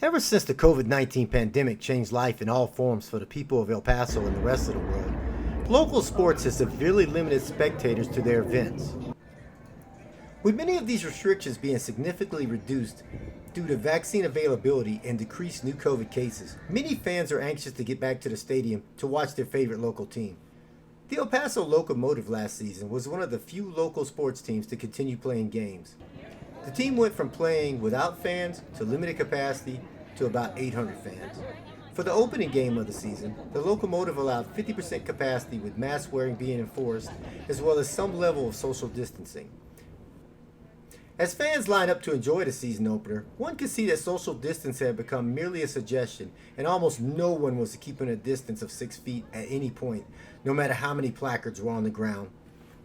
Ever since the COVID-19 pandemic changed life in all forms for the people of El Paso and the rest of the world, local sports has severely limited spectators to their events. With many of these restrictions being significantly reduced due to vaccine availability and decreased new COVID cases, many fans are anxious to get back to the stadium to watch their favorite local team. The El Paso Locomotive last season was one of the few local sports teams to continue playing games. The team went from playing without fans to limited capacity to about 800 fans. For the opening game of the season, the Locomotive allowed 50% capacity with mask wearing being enforced, as well as some level of social distancing. As fans line up to enjoy the season opener, one could see that social distance had become merely a suggestion, and almost no one was keeping a distance of 6 feet at any point, no matter how many placards were on the ground.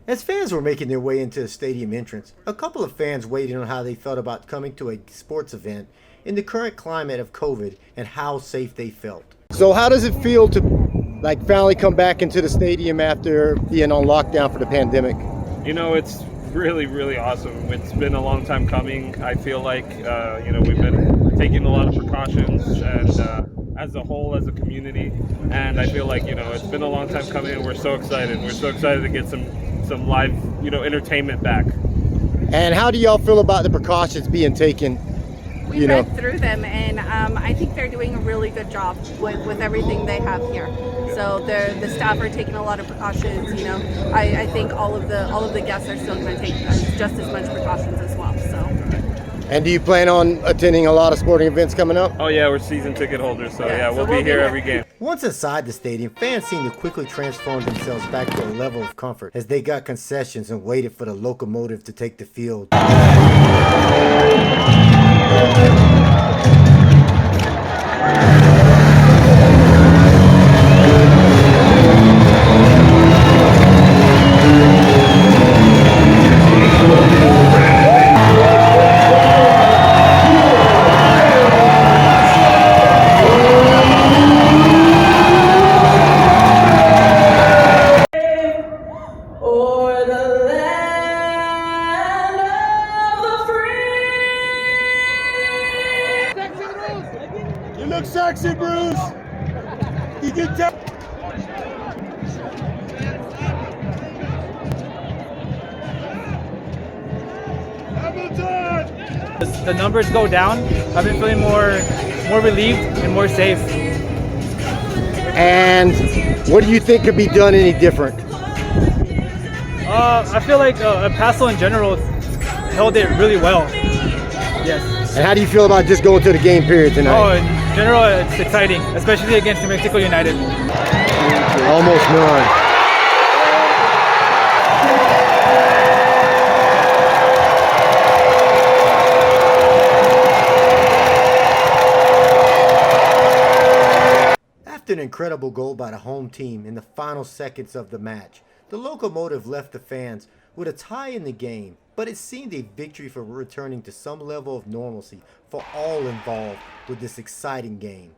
As fans were making their way into the stadium entrance, a couple of fans weighed in on how they felt about coming to a sports event in the current climate of COVID and how safe they felt. So how does it feel to finally come back into the stadium after being on lockdown for the pandemic? You know, it's really awesome. It's been a long time coming. I feel like we've been taking a lot of precautions and as a whole, as a community, and I feel like it's been a long time coming, and we're so excited. We're so excited to get some live entertainment back. And how do y'all feel about the precautions being taken? We read through them, and I think they're doing a really good job with everything they have here. So the staff are taking a lot of precautions. I think all of the guests are still going to take just as much precautions as well. So. And do you plan on attending a lot of sporting events coming up? Oh yeah, we're season ticket holders, so we'll be here every game. Once inside the stadium, fans seemed to quickly transform themselves back to a level of comfort as they got concessions and waited for the Locomotive to take the field. You look sexy, Bruce. You can tell. As the numbers go down, I've been feeling more relieved and more safe. And what do you think could be done any different? I feel like Paso in general held it really well. Yes. And how do you feel about just going to the game period tonight? Oh, in general, it's exciting, especially against New Mexico United. Almost none. After an incredible goal by the home team in the final seconds of the match, the Locomotive left the fans with a tie in the game, but it seemed a victory for returning to some level of normalcy for all involved with this exciting game.